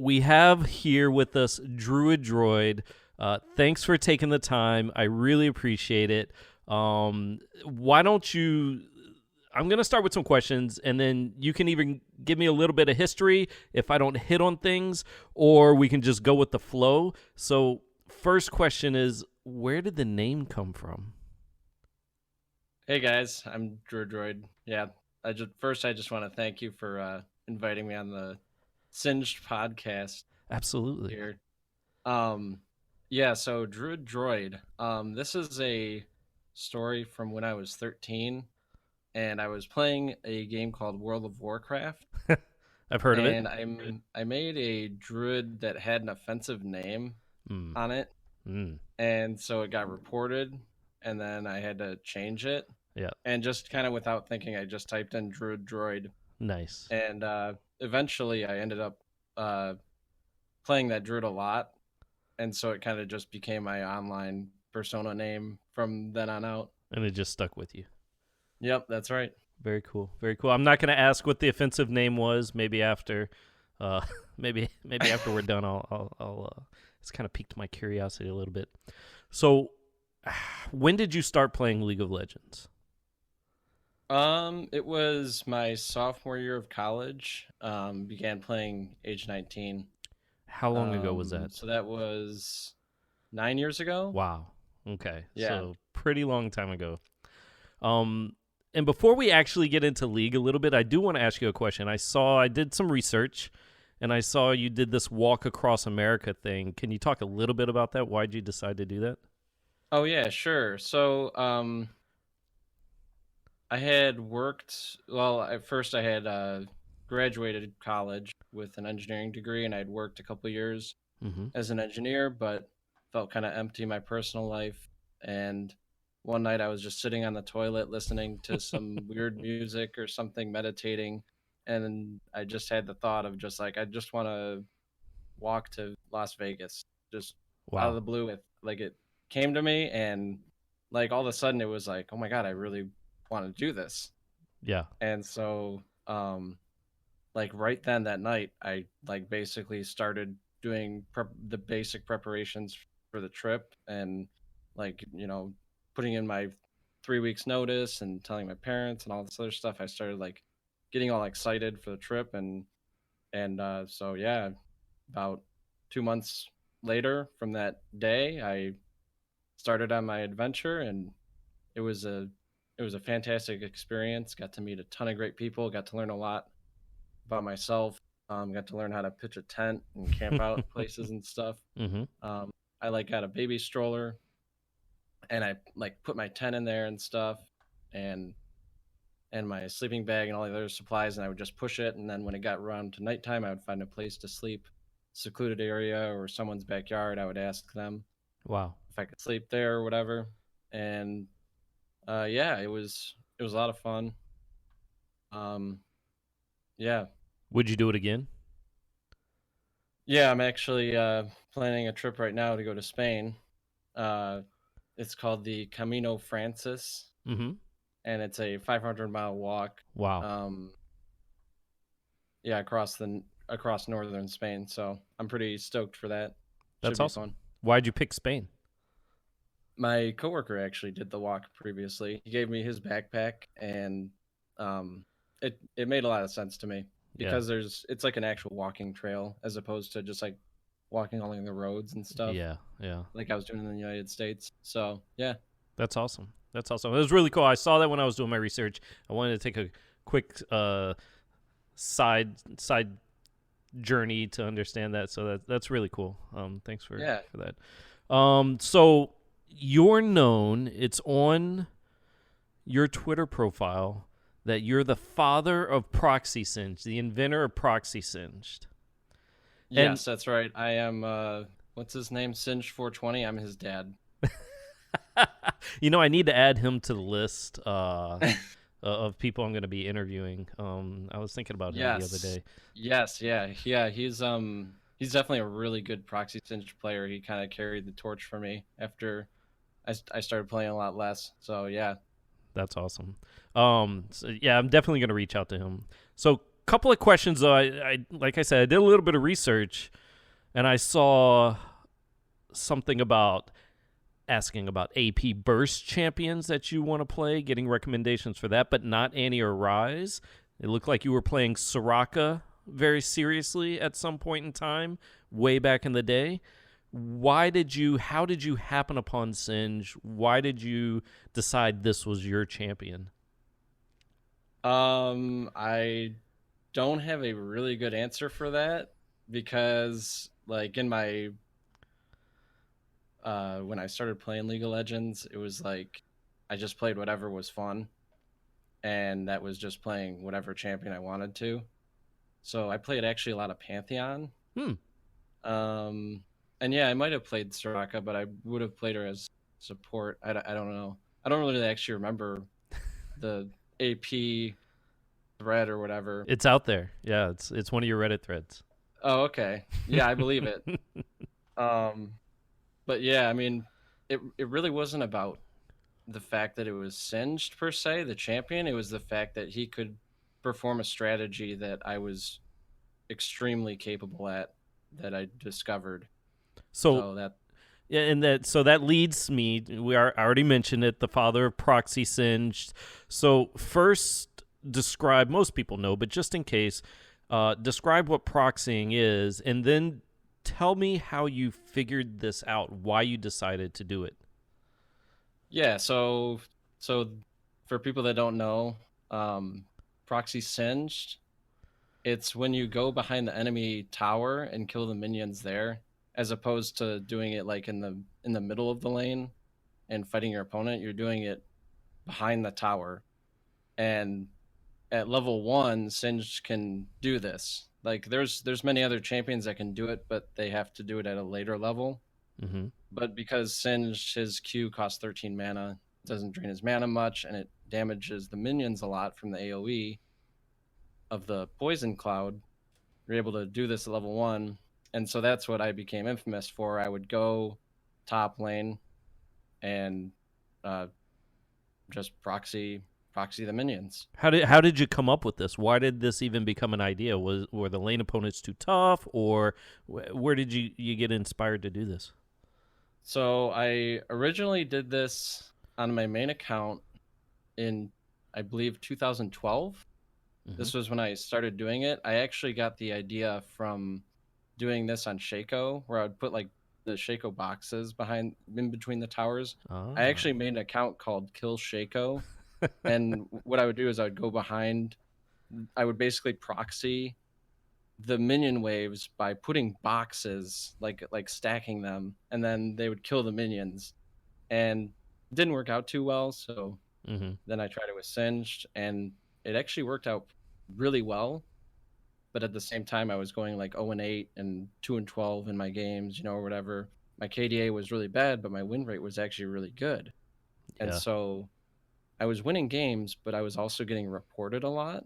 we have here with us Druid Droid. Thanks for taking the time. I really appreciate it. Why don't you? I'm going to start with some questions, and then you can even give me a little bit of history if I don't hit on things, or we can just go with the flow. So, first question is, where did the name come from? Hey guys, I'm Druid Droid. Yeah, I just want to thank you for inviting me on the Singed podcast Absolutely. here. Um, yeah, so Druid Droid. This is a story from when I was 13, and I was playing a game called World of Warcraft, I've heard of it. and I made a druid that had an offensive name Mm, on it, mm, and so it got reported, and then I had to change it, yeah, and just kind of without thinking, I just typed in Druid Droid nice. and eventually I ended up uh, playing that druid a lot, and so it kind of just became my online persona name from then on out. And it just stuck with you. Yep, that's right. Very cool. Very cool. I'm not going to ask what the offensive name was. Maybe after, uh, maybe after we're done, I'll it's kind of piqued my curiosity a little bit. So, when did you start playing League of Legends? It was my sophomore year of college. Began playing age 19. How long ago was that? So that was 9 years ago. Wow. Okay. Yeah. So pretty long time ago. Um, and before we actually get into League a little bit, I do want to ask you a question. I did some research, and I saw you did this walk across America thing. Can you talk a little bit about that? Why'd you decide to do that? Oh yeah, sure. So I had worked, well, at first I had graduated college with an engineering degree, and I'd worked a couple years Mm-hmm. as an engineer, but felt kind of empty in my personal life. And one night I was just sitting on the toilet listening to some weird music or something, meditating. And I just had the thought of just like, I just want to walk to Las Vegas, just out of Wow. the blue. Like it came to me, and like all of a sudden it was like, oh my God, I really want to do this. Yeah. And so like right then that night I like basically started doing the basic preparations for the trip, and like putting in my 3 weeks notice and telling my parents and all this other stuff. I started like getting all excited for the trip, and so yeah, about 2 months later from that day I started on my adventure, and it was a it was a fantastic experience. Got to meet a ton of great people. Got to learn a lot about myself. Got to learn how to pitch a tent and camp out places and stuff. Mm-hmm. I like got a baby stroller, and I like put my tent in there and stuff, and my sleeping bag and all the other supplies, and I would just push it. And then when it got around to nighttime, I would find a place to sleep, secluded area or someone's backyard. I would ask them Wow. if I could sleep there or whatever. And yeah, it was a lot of fun. Um, yeah, Would you do it again? yeah. I'm actually planning a trip right now to go to Spain. Uh, it's called the Camino Francis, Mm-hmm. and it's a 500-mile walk. Wow. Um, yeah, across northern Spain. So I'm pretty stoked for that. Should That's be awesome. fun. Why'd you pick Spain? My coworker actually did the walk previously. He gave me his backpack, and it made a lot of sense to me Yeah. because it's like an actual walking trail as opposed to just like walking along the roads and stuff Yeah. Yeah. like I was doing in the United States. So yeah. That's awesome. That's awesome. It was really cool. I saw that when I was doing my research. I wanted to take a quick side journey to understand that. So that's really cool. Thanks Yeah. for that. So you're known. It's on your Twitter profile that you're the father of Proxy Singed, the inventor of Proxy Singed. And Yes, that's right. I am what's his name? Singe 420. I'm his dad. I need to add him to the list of people I'm going to be interviewing. I was thinking about him the other Yes. day. Yes, yeah. Yeah, he's definitely a really good proxy Singe player. He kind of carried the torch for me after I started playing a lot less. So, yeah. That's awesome. So yeah, I'm definitely going to reach out to him. So couple of questions though. I like I said, I did a little bit of research, and I saw something about asking about AP Burst champions that you want to play, getting recommendations for that, but not Annie or Rise. It looked like you were playing Soraka very seriously at some point in time, way back in the day. How did you happen upon Singe? Why did you decide this was your champion? I don't have a really good answer for that because like in my when I started playing League of Legends, it was like I just played whatever was fun, and that was just playing whatever champion I wanted to. So I played actually a lot of Pantheon. Hmm. Um, and yeah, I might have played Soraka, but I would have played her as support. I don't know. I don't really actually remember the AP thread or whatever. It's out there. Yeah, it's one of your Reddit threads. Oh, okay. Yeah, I believe it. Um, but yeah, I mean, it really wasn't about the fact that it was Singed per se, the champion. It was the fact that he could perform a strategy that I was extremely capable at that I discovered. So So that yeah, and that leads me. I already mentioned it. The father of proxy singed. So first, describe. Most people know, but just in case, describe what proxying is, and then tell me how you figured this out. Why you decided to do it. yeah, so for people that don't know, um proxy singed, it's when you go behind the enemy tower and kill the minions there, as opposed to doing it like in the middle of the lane and fighting your opponent. You're doing it behind the tower. And at level 1, Singed can do this. Like there's many other champions that can do it, but they have to do it at a later level. Mm-hmm. But because Singed, his Q costs 13 mana, doesn't drain his mana much, and it damages the minions a lot from the AoE of the poison cloud, you're able to do this at level 1. And so that's what I became infamous for. I would go top lane and uh, just proxy the minions. How did you come up with this? Why did this even become an idea? Were the lane opponents too tough, or where did you get inspired to do this? So I originally did this on my main account in, I believe, 2012. Mm-hmm. This was when I started doing it. I actually got the idea from doing this on Shaco, where I would put like the Shaco boxes behind in between the towers. I Ah. actually made an account called Kill Shaco, and what I would do is I would go behind. I would basically proxy the minion waves by putting boxes, like stacking them, and then they would kill the minions. And it didn't work out too well, so Mm-hmm. then I tried it with Singed, and it actually worked out really well. But at the same time, I was going like 0-8 and 2-12 in my games, or whatever. My KDA was really bad, but my win rate was actually really good. And Yeah. so I was winning games, but I was also getting reported a lot.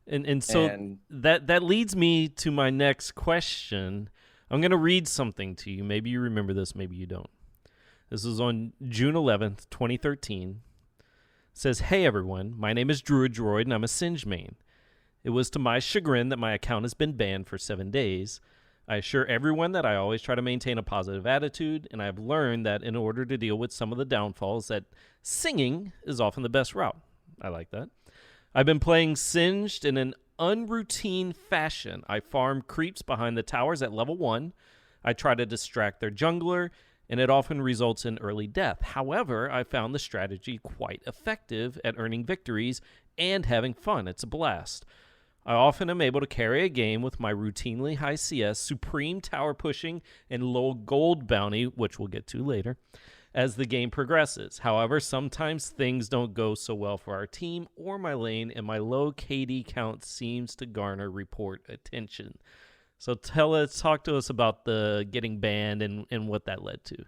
And so And that leads me to my next question. I'm going to read something to you. Maybe you remember this, maybe you don't. This is on June 11th, 2013. It says, "Hey everyone, my name is Druid Droid and I'm a Singe main. It was to my chagrin that my account has been banned for 7 days. I assure everyone that I always try to maintain a positive attitude, and I've learned that in order to deal with some of the downfalls, that singing is often the best route." I like that. "I've been playing Singed in an unroutine fashion. I farm creeps behind the towers at level 1. I try to distract their jungler, and it often results in early death. However, I found the strategy quite effective at earning victories and having fun. It's a blast. I often am able to carry a game with my routinely high CS, supreme tower pushing, and low gold bounty, which we'll get to later, as the game progresses. However, sometimes things don't go so well for our team or my lane, and my low KD count seems to garner report attention." So talk to us about the getting banned and what that led to.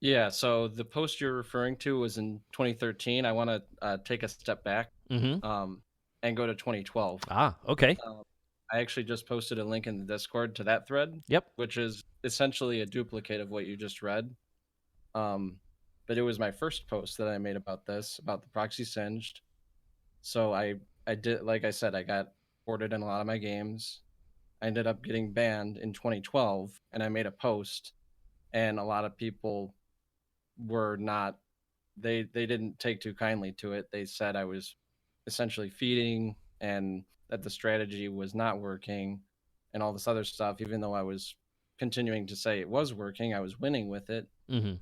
yeah, so the post you're referring to was in 2013. I want to take a step back Mm-hmm. um, and go to 2012. Ah, okay. Um, I actually just posted a link in the Discord to that thread, Yep. which is essentially a duplicate of what you just read. Um, but it was my first post that I made about this, about the proxy singed. So I did, like I said, I got reported in a lot of my games. I ended up getting banned in 2012, and I made a post, and a lot of people were not they didn't take too kindly to it. They said I was essentially feeding and that the strategy was not working and all this other stuff, even though I was continuing to say it was working, I was winning with it. Mm-hmm.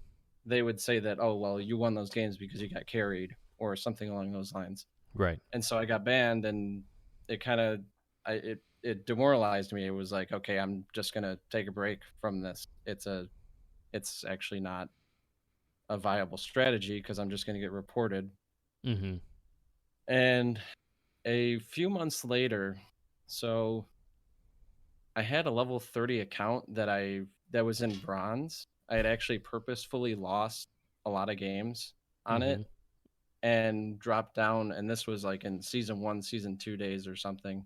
They would say that, oh, well, you won those games because you got carried or something along those lines. Right. And so I got banned, and it kind of, it demoralized me. It was like, okay, I'm just gonna take a break from this. It's actually not a viable strategy because I'm just gonna get reported. Mm-hmm. And a few months later, so I had a level 30 account that was in bronze. I had actually purposefully lost a lot of games on Mm-hmm. it and dropped down, and this was like in season 1, season 2 days or something.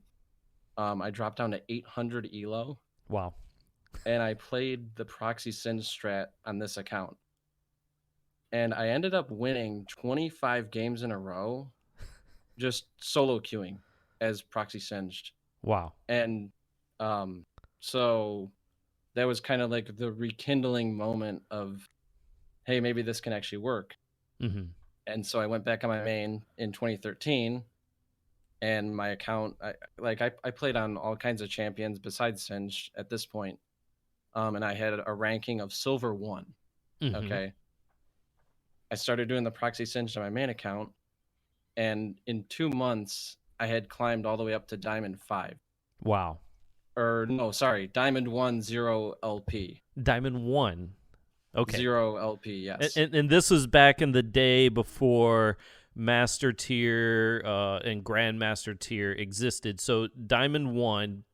I dropped down to 800 elo, Wow. and I played the proxy sin strat on this account. And I ended up winning 25 games in a row just solo queuing as proxy singed. Wow. And um so that was kind of like the rekindling moment of, hey, maybe this can actually work. Mm-hmm. And so I went back on my main in 2013, and my account, I played on all kinds of champions besides Singe at this point. And I had a ranking of silver 1. Mm-hmm. Okay. I started doing the proxy Singe on my main account, and in 2 months I had climbed all the way up to diamond 5. Wow. Or no, sorry, diamond 1 0 LP. Diamond 1. Okay. 0 LP, And, yes. and, and this was back in the day before Master Tier and Grandmaster Tier existed. So Diamond 1,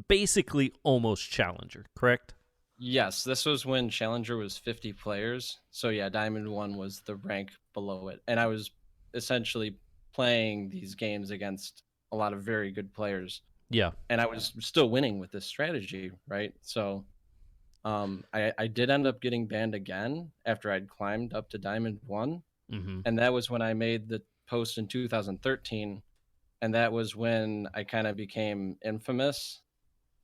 basically almost Challenger, correct? Yes, this was when Challenger was 50 players. So yeah, Diamond 1 was the rank below it. And I was essentially playing these games against a lot of very good players. Yeah. And I was still winning with this strategy, right? So I did end up getting banned again after I'd climbed up to Diamond 1. Mm-hmm. And that was when I made the post in 2013. And that was when I kind of became infamous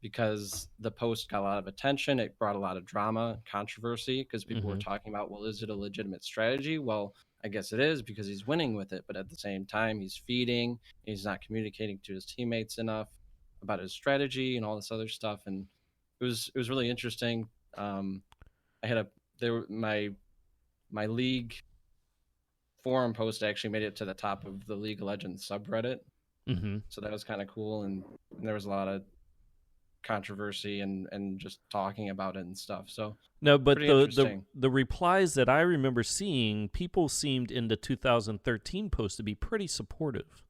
because the post got a lot of attention. It brought a lot of drama, controversy, because people were Mm-hmm. talking about, well, is it a legitimate strategy? Well, I guess it is because he's winning with it. But at the same time, he's feeding, he's not communicating to his teammates enough about his strategy and all this other stuff. And it was really interesting. I had a there were my league forum post actually made it to the top of the League of Legends subreddit, Mm-hmm. so that was kind of cool. And there was a lot of controversy and just talking about it and stuff. So No, but pretty the interesting. the replies that I remember seeing, people seemed in the 2013 post to be pretty supportive.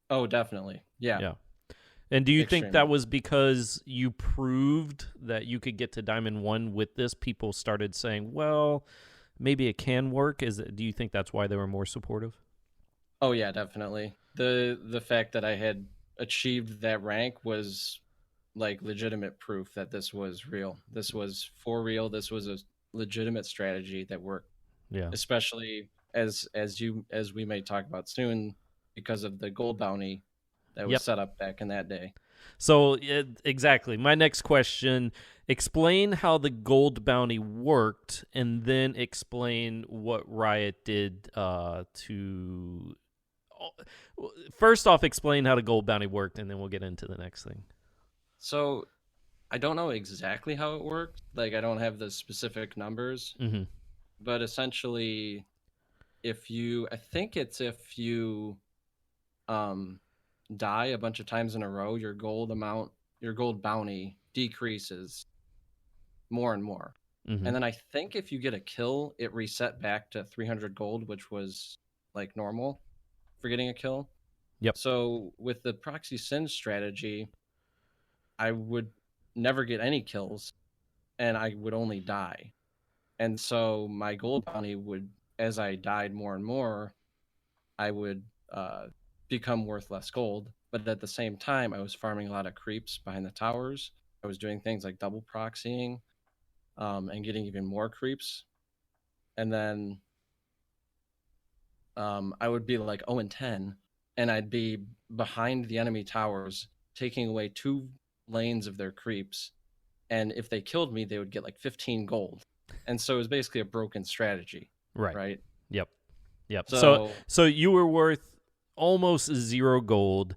Oh, definitely. Yeah, Yeah. And do you think that extremely. was because you proved that you could get to Diamond 1 with this? People started saying, well, maybe it can work. Do you think that's why they were more supportive? Oh yeah, definitely. The fact that I had achieved that rank was like legitimate proof that this was real. This was for real. This was a legitimate strategy that worked, Yeah. especially as we may talk about soon, because of the gold bounty that was Yep. set up back in that day. So, exactly. My next question, explain how the gold bounty worked, and then explain what Riot did to. First off, explain how the gold bounty worked, and then we'll get into the next thing. So I don't know exactly how it worked. Like I don't have the specific numbers, Mm-hmm. but essentially I think it's if you um die a bunch of times in a row, your gold bounty decreases more and more. Mm-hmm. And then I think if you get a kill, it reset back to 300 gold, which was like normal for getting a kill. Yep. So with the proxy sin strategy, I would never get any kills and I would only die. And so my gold bounty would, as I died more and more, I would become worth less gold. But at the same time, I was farming a lot of creeps behind the towers. I was doing things like double proxying and getting even more creeps. And then I would be like 0 and 10, and I'd be behind the enemy towers taking away 2 lanes of their creeps, and if they killed me, they would get like 15 gold. And so it was basically a broken strategy, Right. right? Yep. Yep. So So so you were worth almost 0 gold,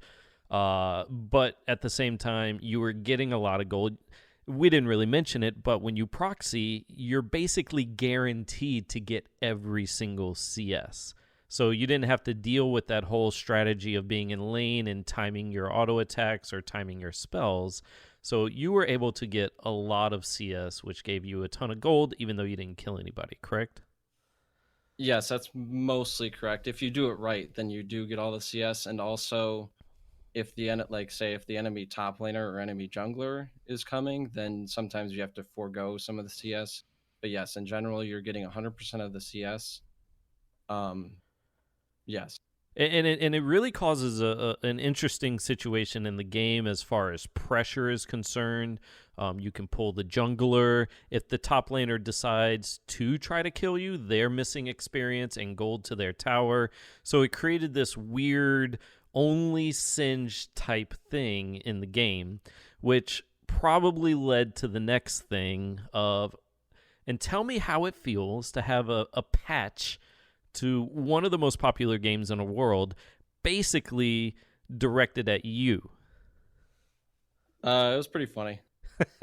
but at the same time you were getting a lot of gold. We didn't really mention it, but when you proxy, you're basically guaranteed to get every single CS. So you didn't have to deal with that whole strategy of being in lane and timing your auto attacks or timing your spells. So you were able to get a lot of CS, which gave you a ton of gold, even though you didn't kill anybody, correct? yes, that's mostly correct. If you do it right, then you do get all the CS, and also if the like say if the enemy top laner or enemy jungler is coming, then sometimes you have to forego some of the CS. But yes, in general, you're getting 100% of the CS. Um, yes. And it really causes an interesting situation in the game as far as pressure is concerned. You can pull the jungler. If the top laner decides to try to kill you, they're missing experience and gold to their tower. So it created this weird only singe type thing in the game, which probably led to the next thing of, and tell me how it feels to have a patch to one of the most popular games in the world basically directed at you. It was pretty funny.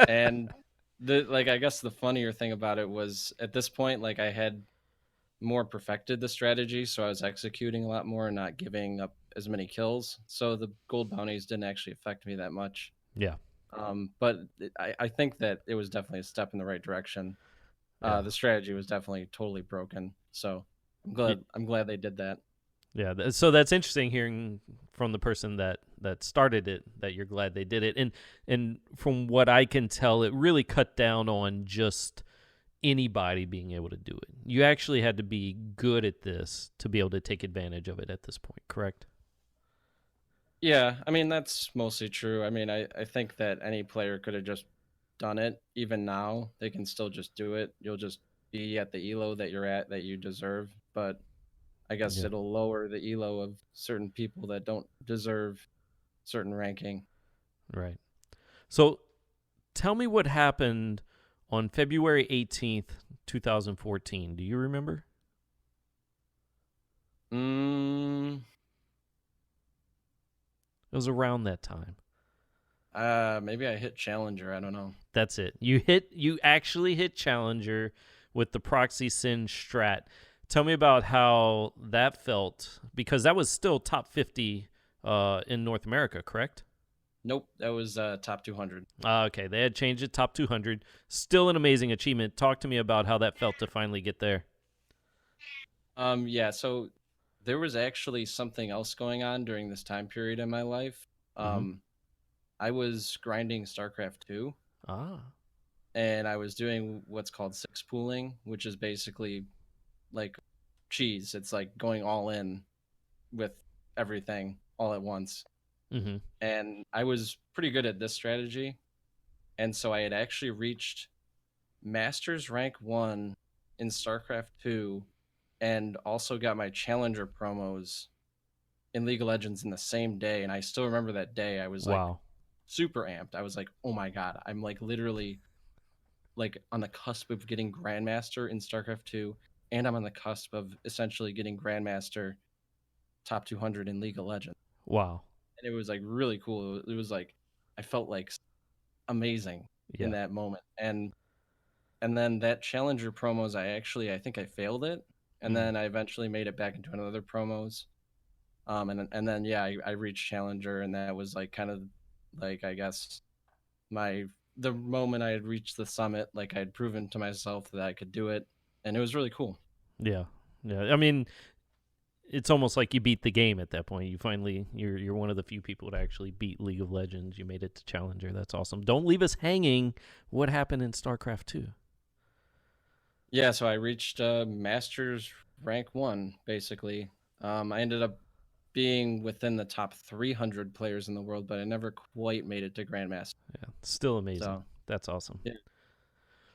And the like I guess the funnier thing about it was at this point, like I had more perfected the strategy, so I was executing a lot more and not giving up as many kills. So the gold bounties didn't actually affect me that much. Yeah. But I think that it was definitely a step in the right direction. Yeah. The strategy was definitely totally broken. So I'm glad they did that. Yeah, so that's interesting hearing from the person that started it that you're glad they did it, and from what I can tell, it really cut down on just anybody being able to do it. You actually had to be good at this to be able to take advantage of it at this point, correct? Yeah, I mean that's mostly true. I mean I think that any player could have just done it. Even now, they can still just do it. You'll just be at the elo that you're at that you deserve. But I guess Yeah. it'll lower the elo of certain people that don't deserve certain ranking. Right. So tell me what happened on February 18th, 2014. Do you remember? Mm, It was around that time. maybe I hit Challenger. I don't know. That's it. You actually hit Challenger with the proxy sin strat. Tell me about how that felt, because that was still top 50 in North America, correct? Nope, that was top 200. Okay, they had changed it top 200. Still an amazing achievement. Talk to me about how that felt to finally get there. Yeah, so there was actually something else going on during this time period in my life. Mm-hmm. I was grinding StarCraft 2, Ah. and I was doing what's called six pooling, which is basically like cheese. It's like going all in with everything all at once. Mm-hmm. And I was pretty good at this strategy. And so I had actually reached Masters rank 1 in StarCraft 2 and also got my Challenger promos in League of Legends in the same day. And I still remember that day. I was like Wow. super amped. I was like, oh my God, I'm like literally like on the cusp of getting Grandmaster in StarCraft 2. And I'm on the cusp of essentially getting Grandmaster top 200 in League of Legends. Wow. And it was like really cool. It was like I felt like amazing in Yeah. that moment. And then that Challenger promos, I think I failed it, and Mm. then I eventually made it back into another promos. And then yeah, I reached Challenger, and that was like kind of like I guess the moment I had reached the summit, like I had proven to myself that I could do it, and it was really cool. Yeah. Yeah. I mean, it's almost like you beat the game at that point. You're one of the few people to actually beat League of Legends. You made it to Challenger. That's awesome. Don't leave us hanging. What happened in StarCraft 2? Yeah, so I reached Masters rank 1 basically. I ended up being within the top 300 players in the world, but I never quite made it to Grandmaster. Yeah, still amazing. So That's awesome. yeah.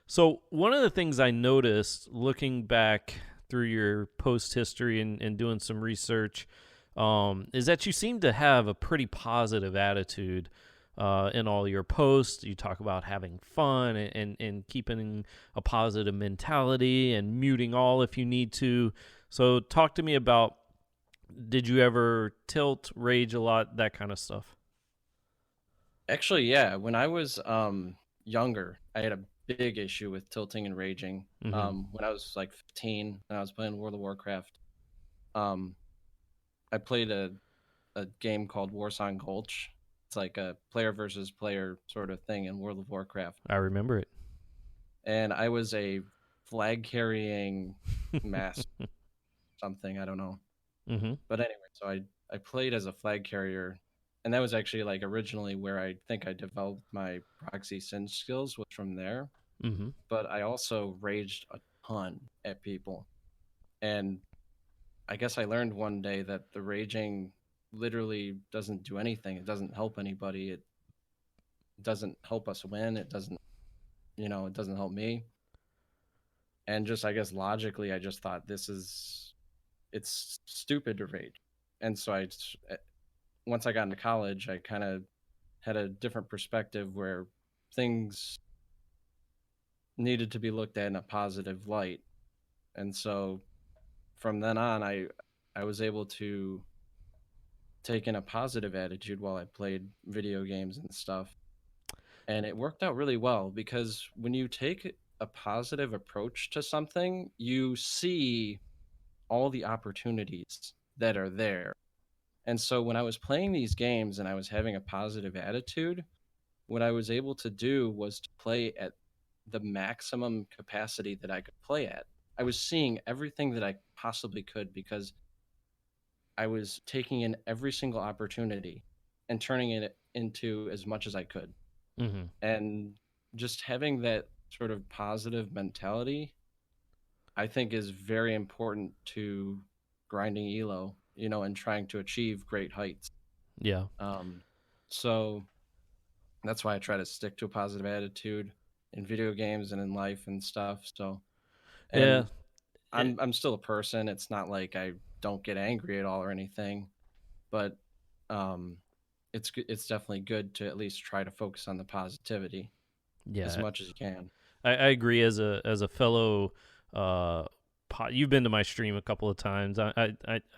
So one of the things I noticed looking back through your post history and doing some research is that you seem to have a pretty positive attitude in all your posts. You talk about having fun and keeping a positive mentality and muting all if you need to. So talk to me about, did you ever tilt, rage a lot, that kind of stuff? Actually, yeah. When I was younger, I had a big issue with tilting and raging. Mm-hmm. When I was like 15 and I was playing World of Warcraft, um, I played a game called Warsong Gulch. It's like a player versus player sort of thing in World of Warcraft. I remember it. And I was a flag carrying mass something, I don't know. Mm-hmm. But anyway, so I played as a flag carrier, and that was actually like originally where I think I developed my proxy sync skills was from there. Mm-hmm. But I also raged a ton at people, and I guess I learned one day that the raging literally doesn't do anything. It doesn't help anybody. It doesn't help us win. It doesn't, it doesn't help me. And just I guess logically, I just thought it's stupid to rage. And so once I got into college, I kind of had a different perspective where things needed to be looked at in a positive light. And so from then on, I was able to take in a positive attitude while I played video games and stuff. And it worked out really well because when you take a positive approach to something, you see all the opportunities that are there. And so when I was playing these games and I was having a positive attitude, what I was able to do was to play at the maximum capacity that I could play at. I was seeing everything that I possibly could because I was taking in every single opportunity and turning it into as much as I could. Mm-hmm. And just having that sort of positive mentality, I think is very important to grinding elo, and trying to achieve great heights. Yeah. Um, so that's why I try to stick to a positive attitude in video games and in life and stuff. So, Yeah. and I'm still a person. It's not like I don't get angry at all or anything, but um, it's definitely good to at least try to focus on the positivity as Yeah. much as you can. I agree. As a fellow, uh, you've been to my stream a couple of times. I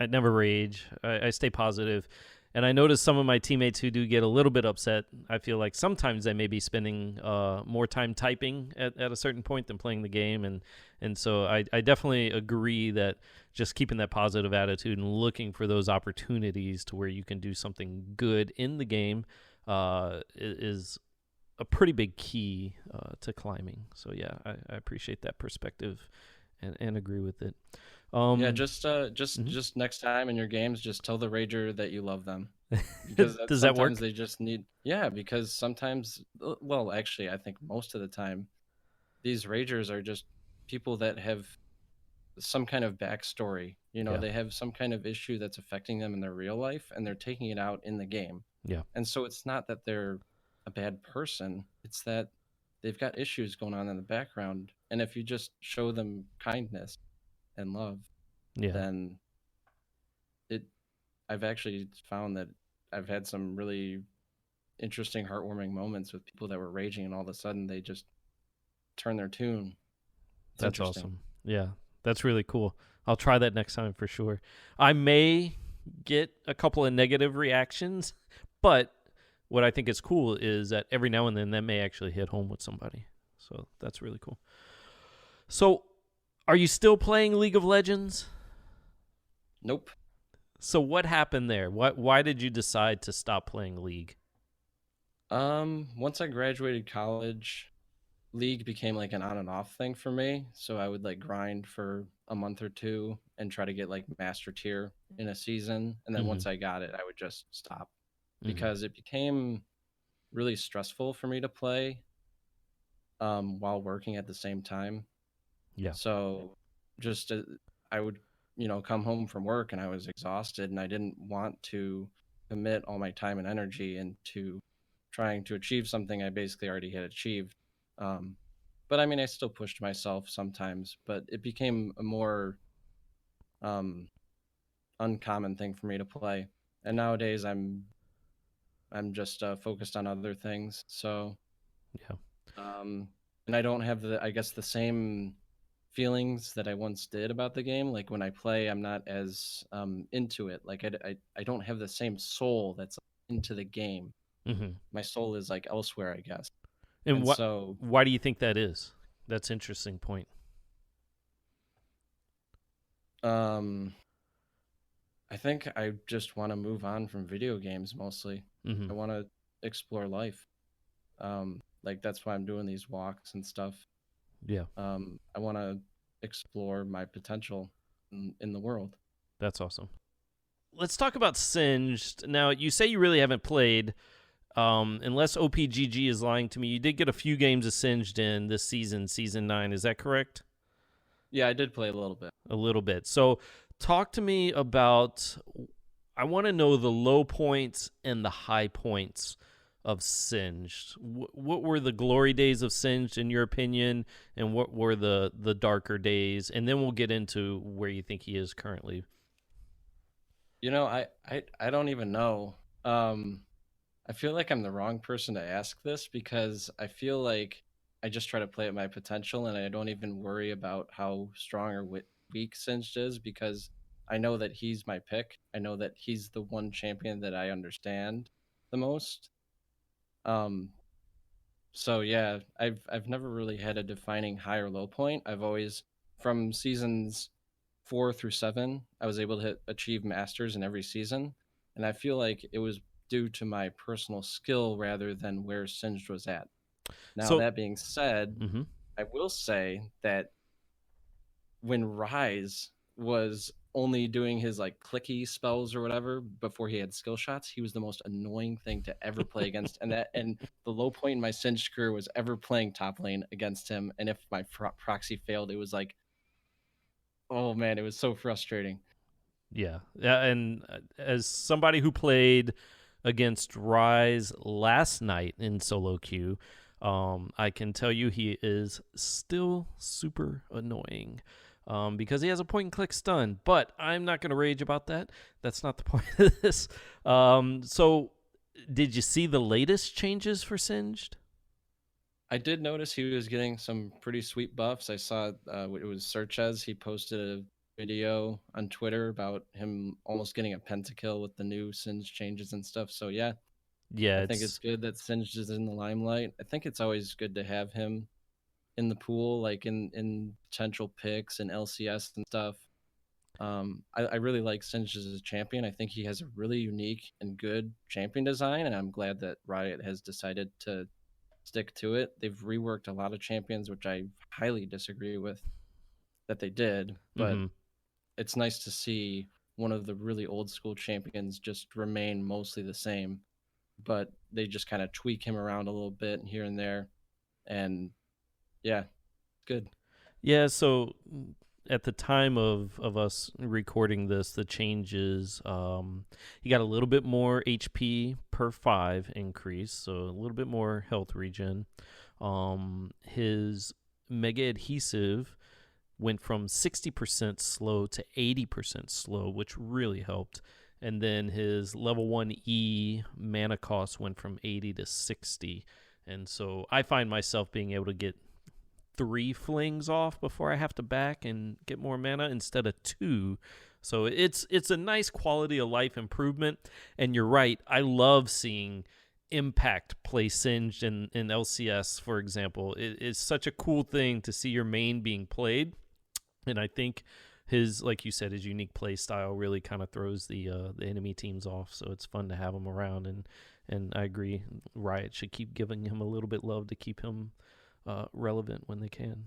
never rage. I stay positive, and I notice some of my teammates who do get a little bit upset. I feel like sometimes they may be spending more time typing at a certain point than playing the game, and so I definitely agree that just keeping that positive attitude and looking for those opportunities to where you can do something good in the game is a pretty big key to climbing. So yeah, I appreciate that perspective and agree with it. Yeah, Um, just next time in your games, just tell the rager that you love them, because Does that sometimes work? they just need. Yeah, because sometimes, well, actually, I think most of the time, these ragers are just people that have some kind of backstory. Yeah, They have some kind of issue that's affecting them in their real life, and they're taking it out in the game. yeah, And so it's not that they're a bad person; it's that they've got issues going on in the background. And if you just show them kindness and love, yeah. then it I've actually found that I've had some really interesting, heartwarming moments with people that were raging, and all of a sudden they just turn their tune. It's That's interesting. awesome. Yeah, that's really cool. I'll try that next time for sure. I may get a couple of negative reactions, but what I think is cool is that every now and then that may actually hit home with somebody. So that's really cool. So, are you still playing League of Legends? Nope. So what happened there? Why did you decide to stop playing League? Once I graduated college, League became like an on and off thing for me. So I would like grind for a month or two and try to get like master tier in a season. And then Mm-hmm. once I got it, I would just stop Mm-hmm. because it became really stressful for me to play while working at the same time. Yeah. So just I would, come home from work and I was exhausted and I didn't want to commit all my time and energy into trying to achieve something I basically already had achieved. Um, but I mean, I still pushed myself sometimes, but it became a more um, uncommon thing for me to play. And nowadays, I'm I'm just focused on other things. So, Yeah. and I don't have I guess the same feelings that I once did about the game. Like when I play, I'm not as into it. Like I don't have the same soul that's into the game. Mm-hmm. My soul is like elsewhere, I guess. And And so, why do you think that is? That's an interesting point. um, I think I just want to move on from video games mostly. Mm-hmm. I want to explore life. Like that's why I'm doing these walks and stuff. Yeah, I want to explore my potential in the world. that's awesome. Let's talk about Singed. Now, you say you really haven't played. Unless OPGG is lying to me, you did get a few games of Singed in this season, season 9. Is that correct? Yeah, I did play a little bit. A little bit. So, talk to me about. I want to know the low points and the high points of Singed. What were the glory days of Singed, in your opinion, and what were the darker days? And then we'll get into where you think he is currently. I don't even know. I feel like I'm the wrong person to ask this because I feel like I just try to play at my potential and I don't even worry about how strong or weak Singed is because I know that he's my pick. I know that he's the one champion that I understand the most. Um, so yeah, I've never really had a defining high or low point. I've always from seasons 4 through 7, I was able to achieve masters in every season, and I feel like it was due to my personal skill rather than where Singed was at. Now So, that being said, mm-hmm. I will say that when Rise was only doing his like clicky spells or whatever before he had skill shots, he was the most annoying thing to ever play against. And the low point in my Singed career was ever playing top lane against him. And if my proxy failed, it was like, oh man, it was so frustrating. Yeah, and as somebody who played against Rise last night in solo queue, I can tell you he is still super annoying because he has a point and click stun. But I'm not going to rage about that. That's not the point of this. So, did you see the latest changes for Singed? I did notice he was getting some pretty sweet buffs. I saw it was Searches. He posted a video on Twitter about him almost getting a pentakill with the new Singed changes and stuff. So yeah, Yeah, I think it's it's good that Singed is in the limelight. I think it's always good to have him in the pool, like in potential picks and LCS and stuff. I really like Singed as a champion. I think he has a really unique and good champion design, and I'm glad that Riot has decided to stick to it. They've reworked a lot of champions, which I highly disagree with that they did, but mm-hmm. it's nice to see one of the really old school champions just remain mostly the same, but they just kind of tweak him around a little bit here and there. And yeah, good. Yeah, so at the time of us recording this, the changes, he got a little bit more HP per 5 increase, so a little bit more health regen. His mega adhesive went from 60% slow to 80% slow, which really helped. And then his level 1E mana cost went from 80 to 60. And so I find myself being able to get 3 flings off before I have to back and get more mana instead of 2. So it's a nice quality of life improvement. And you're right, I love seeing Impact play Singed in LCS, for example. It's such a cool thing to see your main being played. And I think his, like you said, his unique play style really kind of throws the enemy teams off. So it's fun to have him around. And I agree, Riot should keep giving him a little bit love to keep him relevant when they can.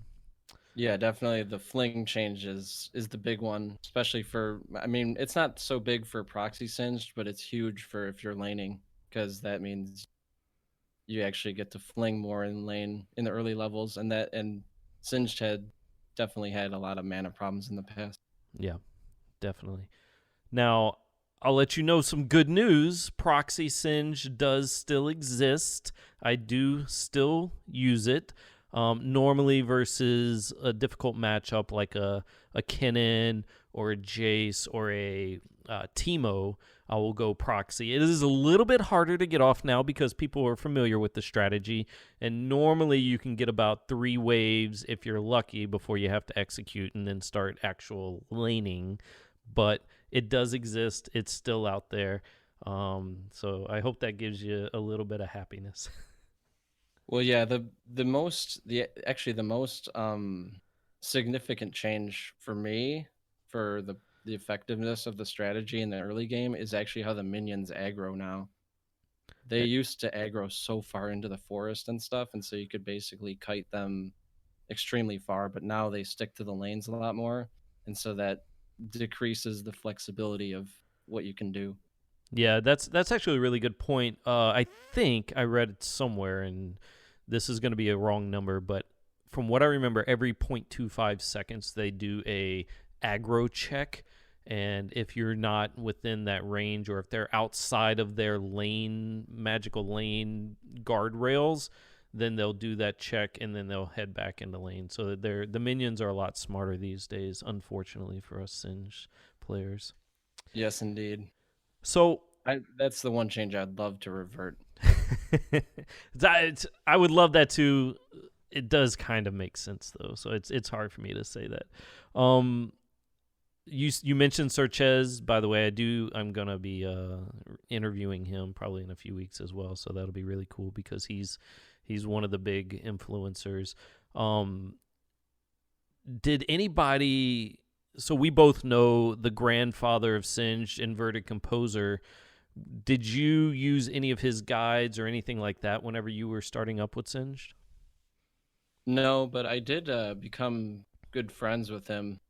Yeah, definitely the fling change is the big one, especially for I mean, it's not so big for proxy Singed, but it's huge for if you're laning because that means you actually get to fling more in lane in the early levels and Singed had definitely had a lot of mana problems in the past. Yeah, definitely. Now, I'll let you know some good news. Proxy Singe does still exist. I do still use it. Normally versus a difficult matchup like a Kennen or a Jace or a Teemo, I will go proxy. It is a little bit harder to get off now because people are familiar with the strategy, and normally you can get about 3 waves if you're lucky before you have to execute and then start actual laning. But it does exist. It's still out there. So I hope that gives you a little bit of happiness. Well, yeah, the most significant change for me for the effectiveness of the strategy in the early game is actually how the minions aggro now. They used to aggro so far into the forest and stuff, and so you could basically kite them extremely far, but now they stick to the lanes a lot more, and so that decreases the flexibility of what you can do. Yeah, that's actually a really good point. I think I read it somewhere, and this is going to be a wrong number, but from what I remember, every 0.25 seconds they do a aggro check, and if you're not within that range, or if they're outside of their lane, magical lane guardrails, then they'll do that check, and then they'll head back into lane. So that the minions are a lot smarter these days, unfortunately for us Singe players. Yes, indeed. So That's the one change I'd love to revert. I would love that too. It does kind of make sense though, so it's hard for me to say that. You mentioned Sorchez, by the way. I'm gonna be interviewing him probably in a few weeks as well, so that'll be really cool because he's one of the big influencers. Did anybody? So we both know the grandfather of Singed, Inverted Composer. Did you use any of his guides or anything like that whenever you were starting up with Singed? No, but I did become good friends with him.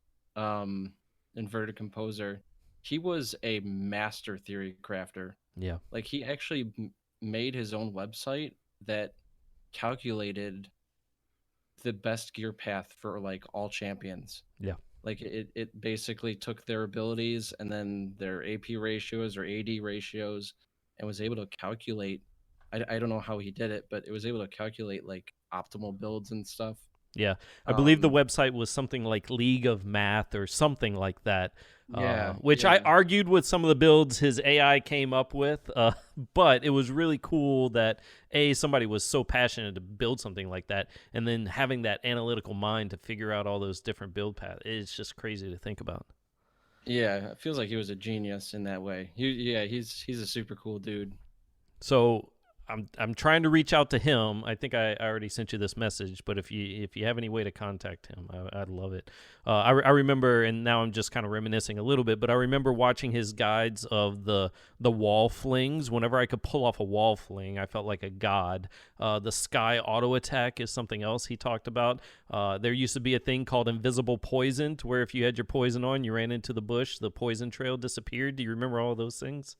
Inverted Composer. He was a master theory crafter. Yeah, Like he actually made his own website that calculated the best gear path for like all champions. yeah, Like it basically took their abilities and then their AP ratios or AD ratios and was able to calculate. I don't know how he did it, but it was able to calculate like optimal builds and stuff. yeah. I believe the Um, website was something like League of Math or something like that, yeah, which I yeah. argued with some of the builds his AI came up with. But it was really cool that somebody was so passionate to build something like that, and then having that analytical mind to figure out all those different build paths. It's just crazy to think about. Yeah, it feels like he was a genius in that way. He's a super cool dude. So I'm trying to reach out to him. I think I already sent you this message, but if you have any way to contact him, I'd love it. I remember, and now I'm just kind of reminiscing a little bit, but I remember watching his guides of the wall flings. Whenever I could pull off a wall fling, I felt like a god. The sky auto attack is something else he talked about. There used to be a thing called invisible poison, to where if you had your poison on, you ran into the bush, the poison trail disappeared. Do you remember all those things?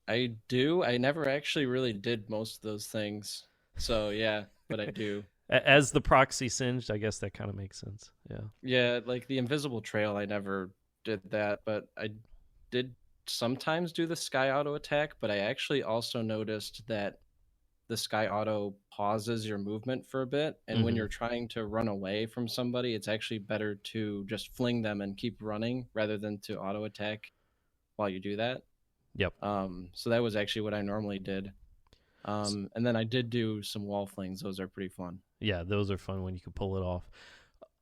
I do. I never actually really did most of those things. So yeah, but I do. As the proxy singed, I guess that kind of makes sense. Yeah. Yeah, like the invisible trail, I never did that, but I did sometimes do the sky auto attack, but I actually also noticed that the sky auto pauses your movement for a bit, and when Mm-hmm. you're trying to run away from somebody, it's actually better to just fling them and keep running rather than to auto attack while you do that. Yep. So that was actually what I normally did. And then I did do some wall flings. Those are pretty fun. Yeah, those are fun when you can pull it off.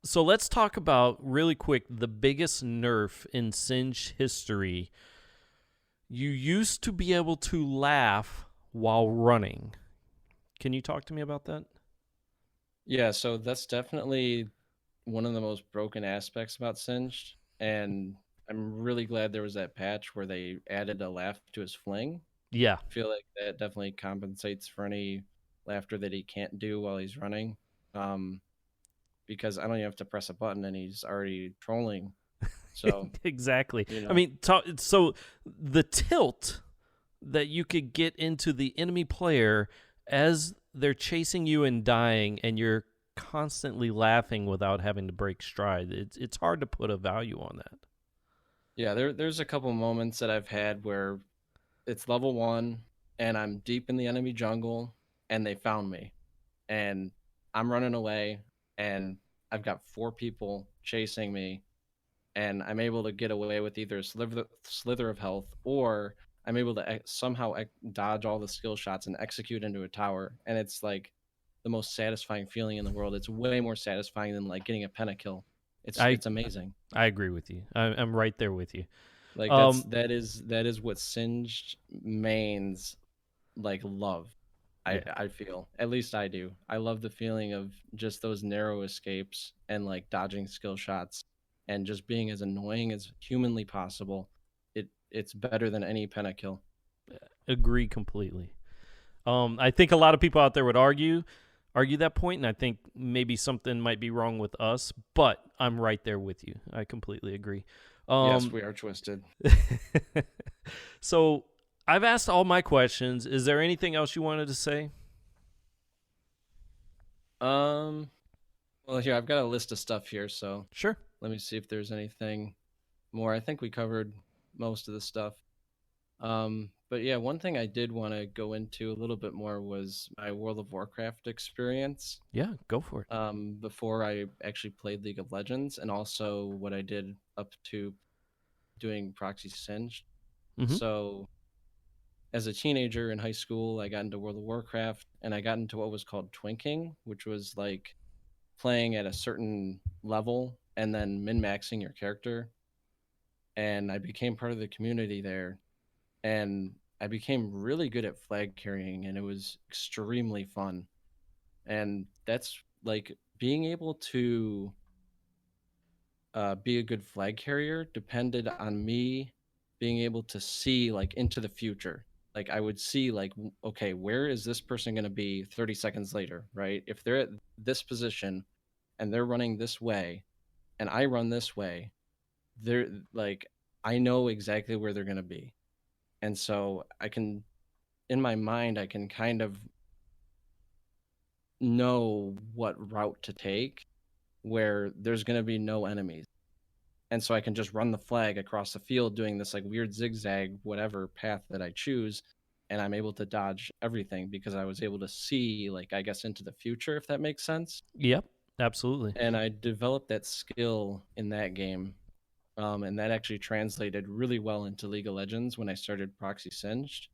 So let's talk about really quick the biggest nerf in Singe history. You used to be able to laugh while running. Can you talk to me about that? Yeah, so that's definitely one of the most broken aspects about Singed, and I'm really glad there was that patch where they added a laugh to his fling. Yeah. I feel like that definitely compensates for any laughter that he can't do while he's running. Um, because I don't even have to press a button and he's already trolling. So, Exactly. you I know, mean, so the tilt that you could get into the enemy player as they're chasing you and dying, and you're constantly laughing without having to break stride. It's hard to put a value on that. yeah, there's a couple moments that I've had where it's level 1 and I'm deep in the enemy jungle and they found me and I'm running away and I've got 4 people chasing me and I'm able to get away with either a slither of health, or I'm able to somehow dodge all the skill shots and execute into a tower, and it's like the most satisfying feeling in the world. It's way more satisfying than like getting a pentakill. I It's amazing. I agree with you. I'm right there with you. Like Um, that is what singed mains like love. yeah, I feel, at least I do. I love the feeling of just those narrow escapes and like dodging skill shots and just being as annoying as humanly possible. It's better than any pentakill. agree completely. I think a lot of people out there would argue that point, and I think maybe something might be wrong with us, but I'm right there with you. I completely agree. Yes, Um, we are twisted. so I've asked all my questions. Is there anything else you wanted to say? Um, well, here I've got a list of stuff here, so Sure. let me see if there's anything more. I think we covered most of the stuff. But yeah, one thing I did want to go into a little bit more was my World of Warcraft experience. Yeah, go for it. Before I actually played League of Legends, and also what I did up to doing Proxy Singed. Mm-hmm. So, as a teenager in high school, I got into World of Warcraft, and I got into what was called twinking, which was like playing at a certain level and then min maxing your character. And I became part of the community there, and I became really good at flag carrying, and it was extremely fun. And that's like being able to be a good flag carrier depended on me being able to see like into the future. Like I would see like okay, where is this person going to be 30 seconds later, right? If they're at this position and they're running this way and I run this way, they're like I know exactly where they're going to be. And so I can in my mind I can kind of know what route to take where there's going to be no enemies, and so I can just run the flag across the field doing this like weird zigzag whatever path that I choose, and I'm able to dodge everything because I was able to see like I guess into the future, if that makes sense. Yep, absolutely. And I developed that skill in that game, and that actually translated really well into League of Legends when I started Proxy Singed.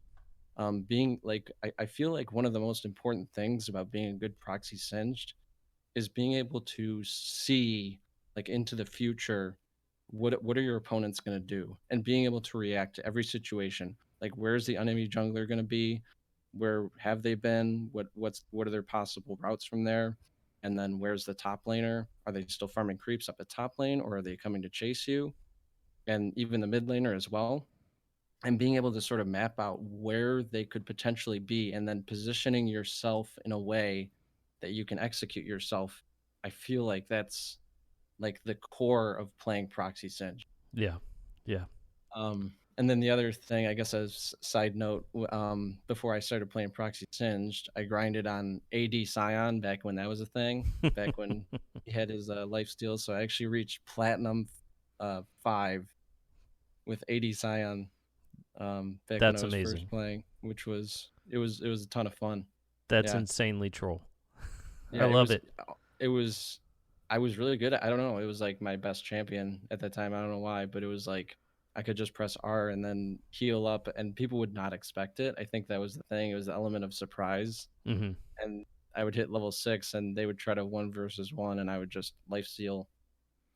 Being like I feel like one of the most important things about being a good Proxy Singed is being able to see like into the future what are your opponents going to do, and being able to react to every situation, like where's the enemy jungler going to be, where have they been, what are their possible routes from there, and then where's the top laner, are they still farming creeps up at top lane or are they coming to chase you, and even the mid laner as well, and being able to sort of map out where they could potentially be and then positioning yourself in a way that you can execute yourself. I feel like that's like the core of playing Proxy Singe. Yeah, yeah. And then the other thing, I guess, as side note, before I started playing Proxy Singed, I grinded on AD Scion back when that was a thing, back when he had his life steal. So I actually reached Platinum 5 with AD Scion back when I That's was first amazing. playing, which was it was a ton of fun. That's Yeah, insanely troll. I yeah, love it. it was I was really good at, I don't know, it was like my best champion at that time. I don't know why, but it was like I could just press R and then heal up and people would not expect it. I think that was the thing. It was the element of surprise. Hmm. And I would hit level 6 and they would try to 1 versus 1 and I would just life steal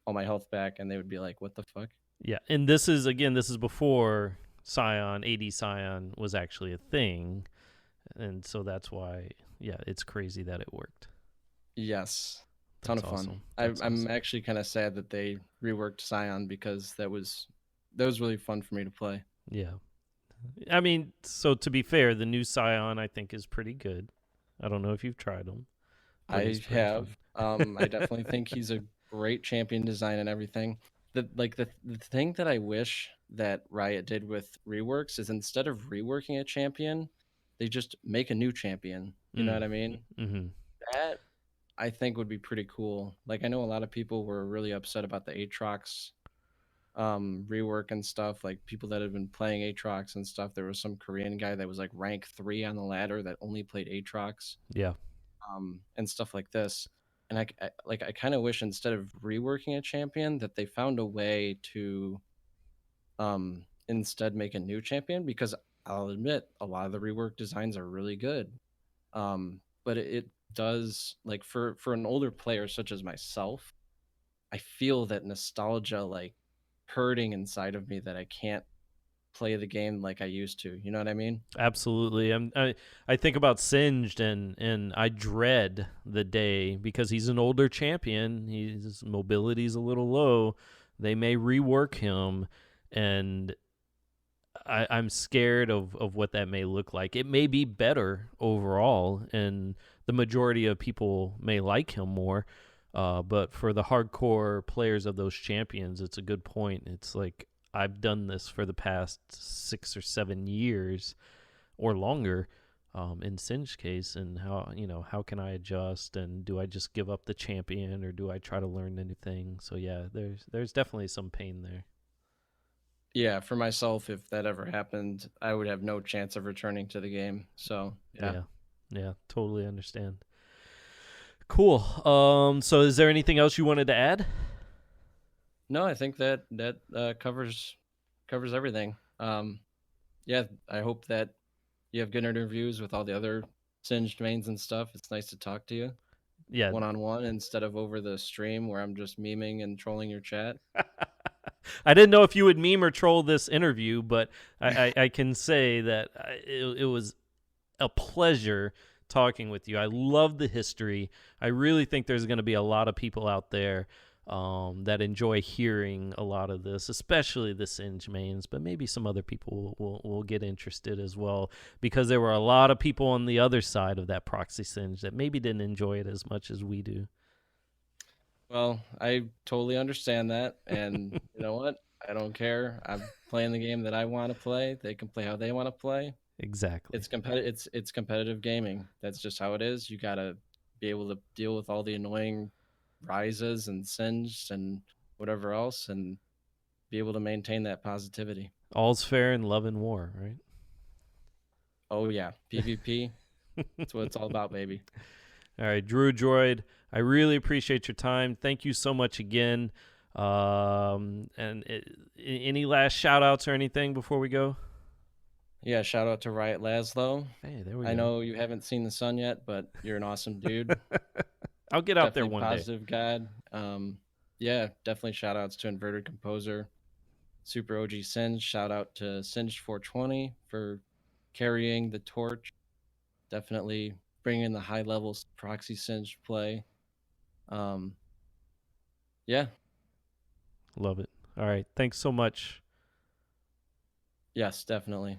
all my health back and they would be like, "What the fuck?" Yeah, and this is again, this is before Scion, AD Scion was actually a thing, and so that's why, yeah, it's crazy that it worked. Yes. Ton That's of fun. awesome. That's I'm awesome. actually kind of sad that they reworked Scion because that was really fun for me to play. Yeah, I mean, so to be fair, the new Scion I think is pretty good. I don't know if you've tried him, but he's I pretty fun. have. I definitely think he's a great champion design and everything. The thing that I wish that Riot did with reworks is instead of reworking a champion, they just make a new champion. You know Mm. what I mean? Mm-hmm. That I think would be pretty cool. Like I know a lot of people were really upset about the Aatrox rework and stuff, like people that have been playing Aatrox and stuff. There was some Korean guy that was like rank 3 on the ladder that only played Aatrox, Yeah. and stuff like this. and I kind of wish instead of reworking a champion that they found a way to instead make a new champion, because I'll admit a lot of the rework designs are really good. But it does, like, for an older player such as myself, I feel that nostalgia like hurting inside of me that I can't play the game like I used to. You know what I mean? Absolutely. I think about Singed, and I dread the day because he's an older champion. His mobility's a little low. They may rework him, and I'm scared of what that may look like. It may be better overall, and the majority of people may like him more. But for the hardcore players of those champions, it's a good point. It's like I've done this for the past 6 or 7 years or longer, in Singe's case, and how can I adjust, and do I just give up the champion, or do I try to learn the new thing? So yeah, there's definitely some pain there. Yeah, for myself, if that ever happened, I would have no chance of returning to the game. So yeah. Yeah, yeah, totally understand. Cool. So is there anything else you wanted to add? No, I think that covers everything. Yeah, I hope that you have good interviews with all the other Singed mains and stuff. It's nice to talk to you Yeah. one on one instead of over the stream where I'm just memeing and trolling your chat. I didn't know if you would meme or troll this interview, but I can say that it was a pleasure talking with you. I love the history. I really think there's going to be a lot of people out there that enjoy hearing a lot of this, especially the Singe mains, but maybe some other people will get interested as well, because there were a lot of people on the other side of that proxy Singe that maybe didn't enjoy it as much as we do. Well, I totally understand that, and you know what? I don't care. I'm playing the game that I want to play. They can play how they want to play. Exactly. It's competitive gaming. That's just how it is. You gotta be able to deal with all the annoying rises and sins and whatever else, and be able to maintain that positivity. All's fair in love and war, right? Oh yeah, PvP. That's what it's all about, baby. All right, Druid Droid, I really appreciate your time. Thank you so much again. Any last shout outs or anything before we go? Yeah, shout out to Riot Laszlo. Hey, there we I go. know you haven't seen the sun yet, but you're an awesome dude. I'll get out there Definitely one day. positive god. Yeah, definitely shout outs to Inverted Composer, Super OG Singe. Shout out to Singe 420 for carrying the torch. Definitely bringing the high level proxy Singe play. Um, yeah, Love it. All right. Thanks so much. yes, definitely.